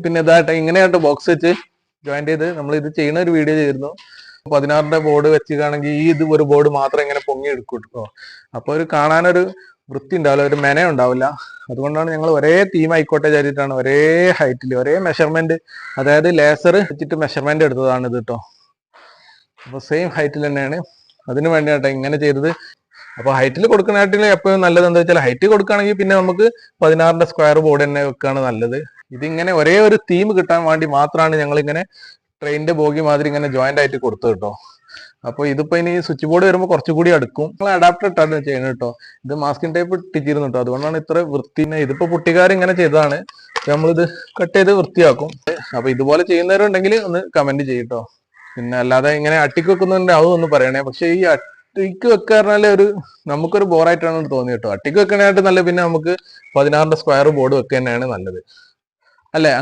പിന്നെ ഇതായിട്ട് ഇങ്ങനെയായിട്ട് ബോക്സ് വെച്ച് ജോയിന്റ് ചെയ്ത് നമ്മൾ ഇത് ചെയ്യുന്ന ഒരു വീഡിയോ ചെയ്തിരുന്നു. 16ന്റെ ബോർഡ് വെച്ചിട്ടാണെങ്കിൽ ഈ ഇത് ഒരു ബോർഡ് മാത്രം ഇങ്ങനെ പൊങ്ങി എടുക്കും കേട്ടോ. അപ്പൊ ഒരു കാണാനൊരു വൃത്തി ഉണ്ടാവില്ല, ഒരു മെന ഉണ്ടാവില്ല. അതുകൊണ്ടാണ് ഞങ്ങൾ ഒരേ തീം ആയിക്കോട്ടെ വിചാരിച്ചിട്ടാണ് ഒരേ ഹൈറ്റിൽ ഒരേ മെഷർമെന്റ്, അതായത് ലേസർ വെച്ചിട്ട് മെഷർമെന്റ് എടുത്തതാണ് ഇത് കേട്ടോ. അപ്പൊ സെയിം ഹൈറ്റിൽ തന്നെയാണ്, അതിനു വേണ്ടിയാട്ടോ ഇങ്ങനെ ചെയ്തത്. അപ്പൊ ഹൈറ്റിൽ കൊടുക്കുന്നതായിട്ടിൽ എപ്പോഴും നല്ലത് എന്താ വെച്ചാൽ ഹൈറ്റ് കൊടുക്കുകയാണെങ്കിൽ പിന്നെ നമുക്ക് 16ന്റെ സ്ക്വയർ ബോർഡ് തന്നെ വെക്കുകയാണ് നല്ലത്. ഇതിങ്ങനെ ഒരേ ഒരു തീം കിട്ടാൻ വേണ്ടി മാത്രമാണ് ഞങ്ങൾ ഇങ്ങനെ ട്രെയിനിന്റെ ബോഗി മാതിരി ഇങ്ങനെ ജോയിന്റ് ആയിട്ട് കൊടുത്തത് കേട്ടോ. അപ്പൊ ഇതിപ്പോ ഇനി സ്വിച്ച് ബോർഡ് വരുമ്പോൾ കുറച്ചുകൂടി അടുക്കും. നമ്മൾ അഡാപ്റ്റർ ഇട്ടാണ് ചെയ്യുന്നത് കേട്ടോ. ഇത് മാസ്കിൻ ടൈപ്പ് ഇട്ടിച്ചിരുന്നു കേട്ടോ, അതുകൊണ്ടാണ് ഇത്ര വൃത്തി. ഇതിപ്പോ പുട്ടിക്കാർ ഇങ്ങനെ ചെയ്തതാണ്, നമ്മളിത് കട്ട് ചെയ്ത് വൃത്തിയാക്കും. അപ്പൊ ഇതുപോലെ ചെയ്യുന്നവരുണ്ടെങ്കിൽ ഒന്ന് കമന്റ് ചെയ്യട്ടോ. പിന്നെ അല്ലാതെ ഇങ്ങനെ അട്ടിക്ക് വെക്കുന്നുണ്ട് അതൊന്നും പറയണേ. പക്ഷെ ഈ അട്ടിക്ക് വെക്കാറിനാല് നമുക്കൊരു ബോറായിട്ടാണ് തോന്നി കേട്ടോ. അട്ടിക്ക് വെക്കാനായിട്ട് നല്ല പിന്നെ നമുക്ക് 16ന്റെ സ്ക്വയർ ബോർഡ് വെക്കുക തന്നെയാണ് നല്ലത്, അല്ലെ?